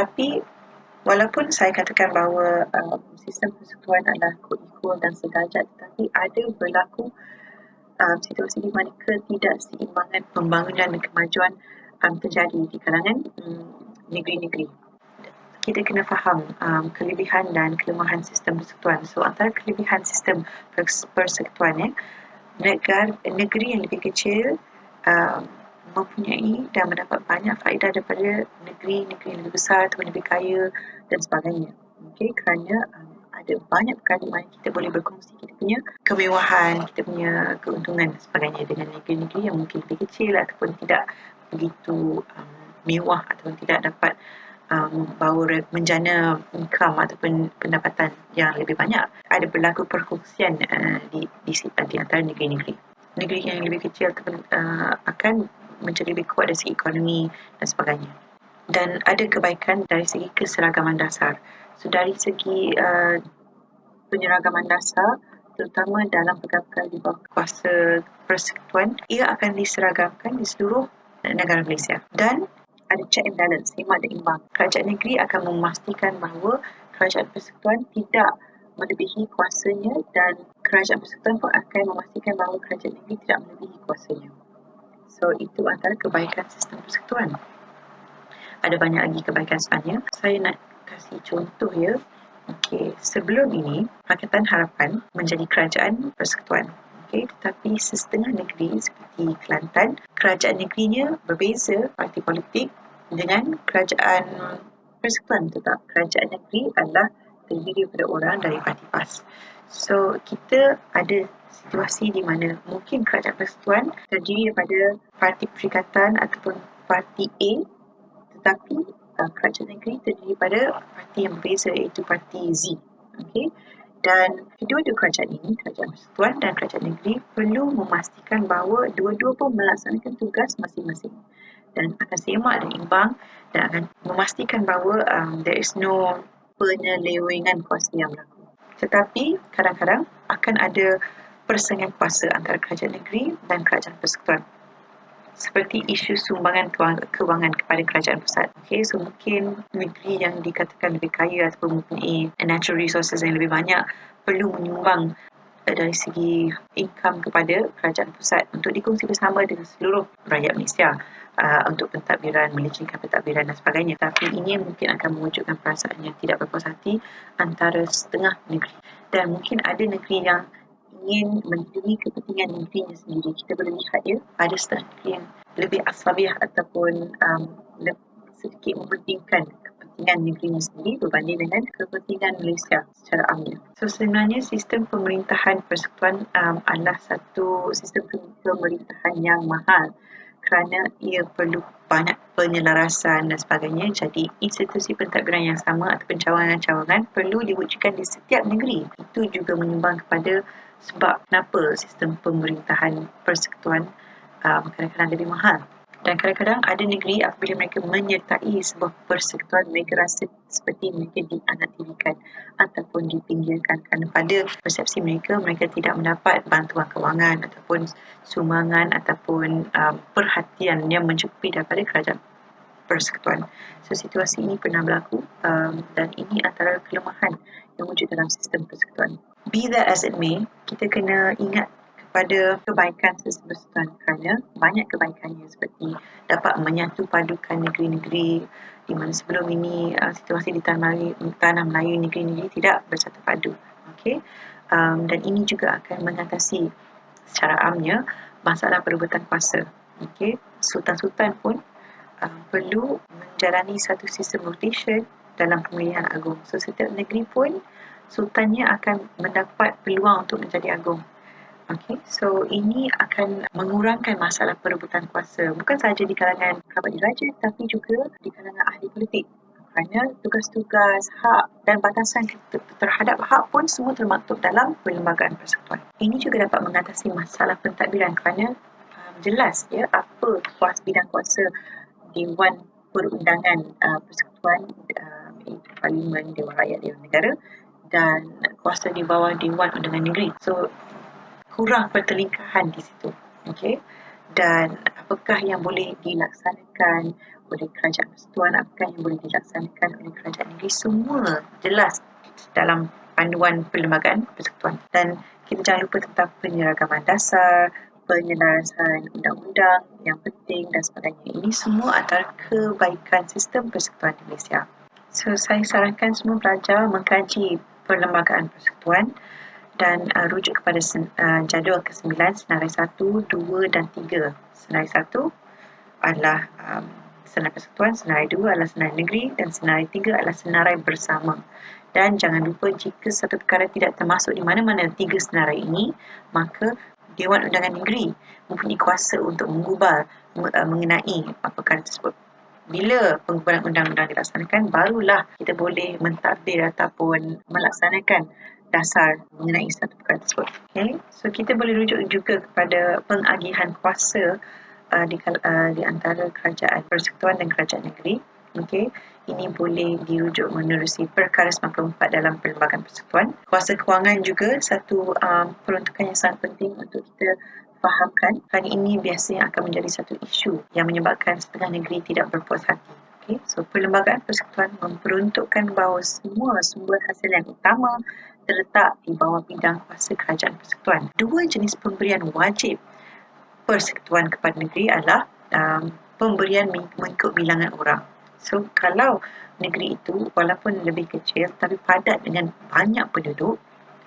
Tetapi walaupun saya katakan bahawa sistem persekutuan adalah equal dan sederajat, tetapi ada berlaku situasi di mana ketidakseimbangan pembangunan dan kemajuan terjadi di kalangan negeri-negeri. Kita kena faham kelebihan dan kelemahan sistem persekutuan. So antara kelebihan sistem persekutuan negeri yang lebih kecil mempunyai dan mendapat banyak faedah daripada negeri-negeri yang lebih besar atau lebih kaya dan sebagainya. Okay, kerana ada banyak perkara di mana kita boleh berkongsi kita punya kemewahan, kita punya keuntungan dan sebagainya dengan negeri-negeri yang mungkin lebih kecil ataupun tidak begitu mewah ataupun tidak dapat membawa menjana income ataupun pendapatan yang lebih banyak. Ada berlaku perkongsian di antara negeri-negeri. Negeri yang lebih kecil akan menjadi lebih kuat dari segi ekonomi dan sebagainya. Dan ada kebaikan dari segi keseragaman dasar. So dari segi penyeragaman dasar, terutama dalam perkara-perkara di bawah kuasa persekutuan, ia akan diseragamkan di seluruh negara Malaysia. Dan ada check and balance, hemat dan imbang. Kerajaan negeri akan memastikan bahawa kerajaan persekutuan tidak melebihi kuasanya, dan kerajaan persekutuan pun akan memastikan bahawa kerajaan negeri tidak melebihi kuasanya. So itu antara kebaikan sistem persekutuan. Ada banyak lagi kebaikan sebenarnya. Saya nak kasih contoh ya. Okey, sebelum ini Pakatan Harapan menjadi kerajaan persekutuan. Okey, tetapi setengah negeri seperti Kelantan, kerajaan negerinya berbeza parti politik dengan kerajaan persekutuan, tetap kerajaan negeri adalah terdiri daripada orang dari parti PAS. So kita ada situasi di mana mungkin kerajaan persekutuan terdiri daripada parti perikatan ataupun parti A, tetapi kerajaan negeri terdiri daripada parti yang berbeza, iaitu parti Z. Okay? Dan kedua-dua kerajaan ini, kerajaan persekutuan dan kerajaan negeri, perlu memastikan bahawa dua-dua pun melaksanakan tugas masing-masing dan akan semak dan imbang, dan akan memastikan bahawa there is no penyelewengan kuasa yang berlaku. Tetapi kadang-kadang akan ada persaingan kuasa antara kerajaan negeri dan kerajaan persekutuan, seperti isu sumbangan kewangan kepada kerajaan pusat. Okay, so mungkin negeri yang dikatakan lebih kaya ataupun mempunyai natural resources yang lebih banyak perlu menyumbang dari segi income kepada kerajaan pusat untuk dikongsi bersama dengan seluruh rakyat Malaysia untuk pentadbiran, melecehkan pentadbiran dan sebagainya. Tapi ini mungkin akan mewujudkan perasaan yang tidak berpuas hati antara setengah negeri. Dan mungkin ada negeri yang ingin melindungi kepentingan negerinya sendiri. Kita boleh lihat ya, ada setengah negeri yang lebih asabiah ataupun sedikit mementingkan kepentingan negerinya sendiri berbanding dengan kepentingan Malaysia secara amnya. So sebenarnya sistem pemerintahan persekutuan adalah satu sistem pemerintahan yang mahal kerana ia perlu banyak penyelarasan dan sebagainya. Jadi institusi pentadbiran yang sama atau cawangan-cawangan perlu diwujudkan di setiap negeri. Itu juga menyumbang kepada sebab kenapa sistem pemerintahan persekutuan kadang-kadang lebih mahal. Dan kadang-kadang ada negeri apabila mereka menyertai sebuah persekutuan, mereka rasa seperti mereka dianaktirikan ataupun dipinggirkan kerana pada persepsi mereka, mereka tidak mendapat bantuan kewangan ataupun sumbangan ataupun perhatian yang mencukupi daripada kerajaan persekutuan. So situasi ini pernah berlaku dan ini antara kelemahan yang wujud dalam sistem persekutuan. Be that as it may, kita kena ingat pada kebaikan sistem persekutuan kerana banyak kebaikannya, seperti dapat menyatu padukan negeri-negeri di mana sebelum ini situasi di tanah Melayu negeri-negeri tidak bersatu padu. Okay? Dan ini juga akan mengatasi secara amnya masalah perebutan kuasa. Okay? Sultan-sultan pun perlu menjalani satu sistem rotation dalam pemilihan agung. So setiap negeri pun sultannya akan mendapat peluang untuk menjadi agung. Okay, so ini akan mengurangkan masalah perebutan kuasa bukan sahaja di kalangan kerabat diraja, tapi juga di kalangan ahli politik. Kerana tugas-tugas, hak dan batasan terhadap hak pun semua termaktub dalam perlembagaan persekutuan. Ini juga dapat mengatasi masalah pentadbiran kerana jelas ya apa bidang kuasa Dewan Perundangan Persekutuan, iaitu Parlimen, Dewan Rakyat, Dewan Negara, dan kuasa di bawah Dewan Undangan Negeri. So kurang pertelingkahan di situ. Okay? Dan apakah yang boleh dilaksanakan oleh kerajaan persekutuan, apakah yang boleh dilaksanakan oleh kerajaan negeri, semua jelas dalam panduan perlembagaan persekutuan. Dan kita jangan lupa tentang penyeragaman dasar, penyelarasan undang-undang yang penting dan sebagainya. Ini semua antara kebaikan sistem persekutuan di Malaysia. So, saya sarankan semua pelajar mengkaji perlembagaan persekutuan dan rujuk kepada jadual ke-9, senarai 1, 2 dan 3. Senarai 1 adalah senarai persekutuan, senarai 2 adalah senarai negeri dan senarai 3 adalah senarai bersama. Dan jangan lupa, jika satu perkara tidak termasuk di mana-mana 3 senarai ini, maka Dewan Undangan Negeri mempunyai kuasa untuk menggubal mengenai perkara tersebut. Bila penggubalan undang-undang dilaksanakan, barulah kita boleh mentadbir ataupun melaksanakan dasar mengenai satu perkara tersebut. Okay? So, kita boleh rujuk juga kepada pengagihan kuasa di antara kerajaan persekutuan dan kerajaan negeri. Okay? Ini boleh dirujuk menerusi perkara 94 dalam Perlembagaan Persekutuan. Kuasa kewangan juga satu peruntukan yang sangat penting untuk kita fahamkan, kerana ini biasanya akan menjadi satu isu yang menyebabkan setengah negeri tidak berpuas hati. Okay? So, Perlembagaan Persekutuan memperuntukkan bahawa semua sumber hasil yang utama terletak di bawah bidang kuasa kerajaan persekutuan. Dua jenis pemberian wajib persekutuan kepada negeri adalah pemberian mengikut bilangan orang. So, kalau negeri itu walaupun lebih kecil tapi padat dengan banyak penduduk,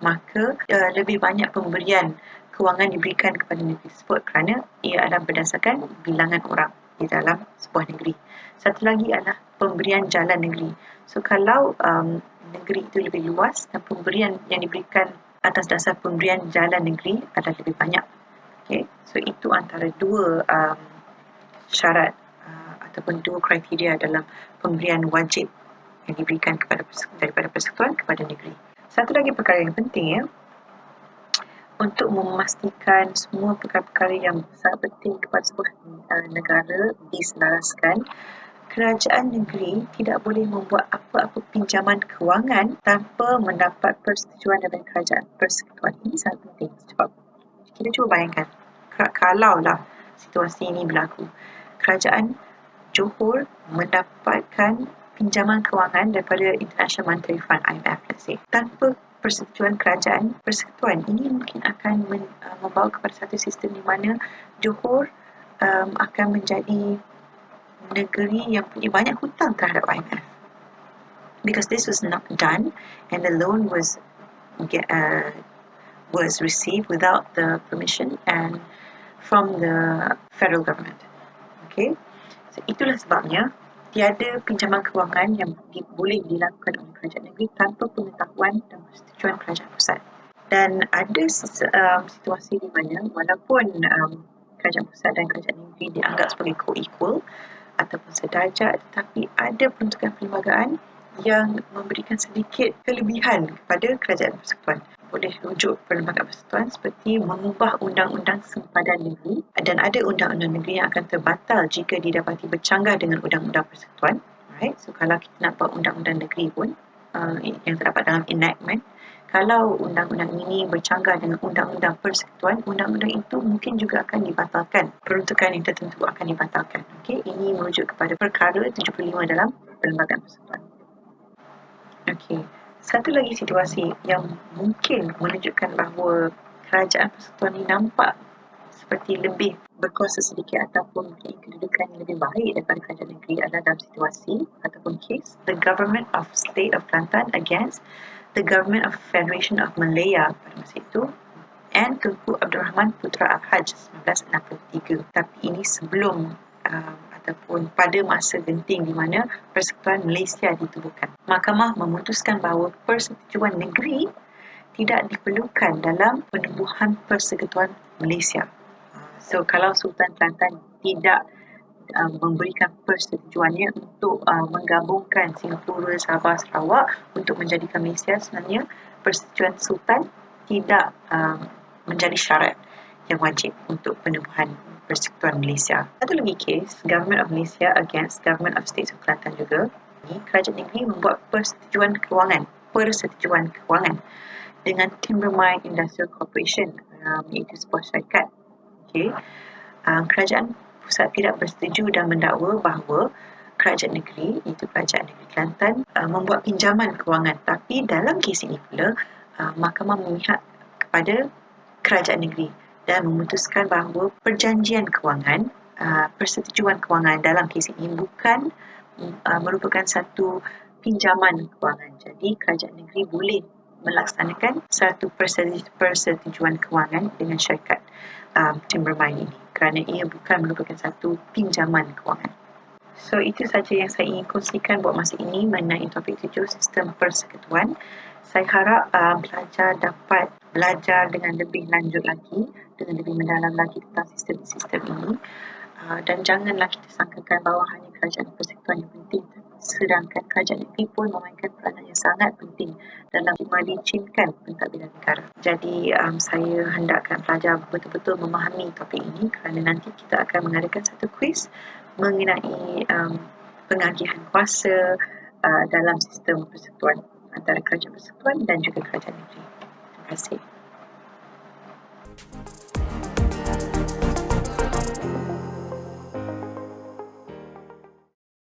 maka lebih banyak pemberian kewangan diberikan kepada negeri tersebut kerana ia adalah berdasarkan bilangan orang di dalam sebuah negeri. Satu lagi adalah pemberian jalan negeri. So, kalau negeri itu lebih luas dan pemberian yang diberikan atas dasar pemberian jalan negeri adalah lebih banyak. Okay. So, itu antara dua syarat ataupun dua kriteria dalam pemberian wajib yang diberikan daripada persekutuan kepada negeri. Satu lagi perkara yang penting, untuk memastikan semua perkara-perkara yang sangat penting kepada sebuah negara diselaraskan, kerajaan negeri tidak boleh membuat apa-apa pinjaman kewangan tanpa mendapat persetujuan daripada kerajaan persekutuan. Ini sangat penting sebab kita cuba bayangkan, kalaulah situasi ini berlaku, kerajaan Johor mendapatkan pinjaman kewangan daripada International Monetary Fund IMF, let's say, tanpa persetujuan kerajaan persekutuan, ini mungkin akan membawa kepada satu sistem di mana Johor akan menjadi negeri yang punya banyak hutang terhadap IMF, because this was not done and the loan was received without the permission and from the federal government. Okay. So, itulah sebabnya tiada pinjaman kewangan yang boleh dilakukan oleh kerajaan negeri tanpa pengetahuan dan persetujuan kerajaan pusat. Dan ada situasi di mana walaupun kerajaan pusat dan kerajaan negeri dianggap sebagai co-equal ataupun sederajat, tetapi ada peruntukan perlembagaan yang memberikan sedikit kelebihan kepada kerajaan persekutuan. Boleh rujuk Perlembagaan Persekutuan seperti mengubah undang-undang sempadan negeri, dan ada undang-undang negeri yang akan terbatal jika didapati bercanggah dengan undang-undang persekutuan. Right? So, kalau kita nak buat undang-undang negeri pun yang terdapat dalam enactment, kalau undang-undang ini bercanggah dengan undang-undang persekutuan, undang-undang itu mungkin juga akan dibatalkan. Peruntukan yang tertentu akan dibatalkan. Okay? Ini merujuk kepada perkara 75 dalam Perlembagaan Persekutuan. Okay. Satu lagi situasi yang mungkin menunjukkan bahawa kerajaan persekutuan ini nampak seperti lebih berkuasa sedikit ataupun mempunyai kedudukan yang lebih baik daripada kerajaan negeri adalah dalam situasi ataupun case the Government of State of Kelantan against the Government of Federation of Malaya pada masa itu and Tunku Abdul Rahman Putra Al-Haj 1963. Tapi ini sebelum ataupun pada masa genting di mana Persekutuan Malaysia ditubuhkan. Mahkamah memutuskan bahawa persetujuan negeri tidak diperlukan dalam penubuhan Persekutuan Malaysia. So, kalau Sultan Kelantan tidak memberikan persetujuannya untuk menggabungkan Singapura, Sabah, Sarawak untuk menjadikan Malaysia, sebenarnya persetujuan Sultan tidak menjadi syarat yang wajib untuk penubuhan Persekutuan Malaysia. Satu lagi kes, Government of Malaysia against Government of States of Kelantan juga. Kerajaan negeri membuat persetujuan kewangan dengan Timbermine Industrial Corporation, iaitu sebuah syarikat. Okay. Kerajaan pusat tidak bersetuju dan mendakwa bahawa kerajaan negeri, iaitu Kerajaan Negeri Kelantan, membuat pinjaman kewangan. Tapi dalam kes ini pula, mahkamah memihak kepada kerajaan negeri dan memutuskan bahawa perjanjian kewangan, persetujuan kewangan dalam kes ini bukan merupakan satu pinjaman kewangan. Jadi kerajaan negeri boleh melaksanakan satu persetujuan kewangan dengan syarikat Timbermine ini kerana ia bukan merupakan satu pinjaman kewangan. So, itu saja yang saya ingin kongsikan buat masa ini mengenai topik 7, sistem persekutuan. Saya harap pelajar dapat belajar dengan lebih lanjut lagi, dengan lebih mendalam lagi tentang sistem-sistem ini. Dan janganlah kita sangkakan bahawa hanya kerajaan persekutuan yang penting, sedangkan kerajaan negeri pun memainkan peranan yang sangat penting dalam melicinkan pentadbiran negara. Jadi saya hendakkan pelajar betul-betul memahami topik ini kerana nanti kita akan mengadakan satu kuis mengenai pengagihan kuasa dalam sistem persekutuan antara kerajaan persekutuan dan juga kerajaan negeri. Terima kasih.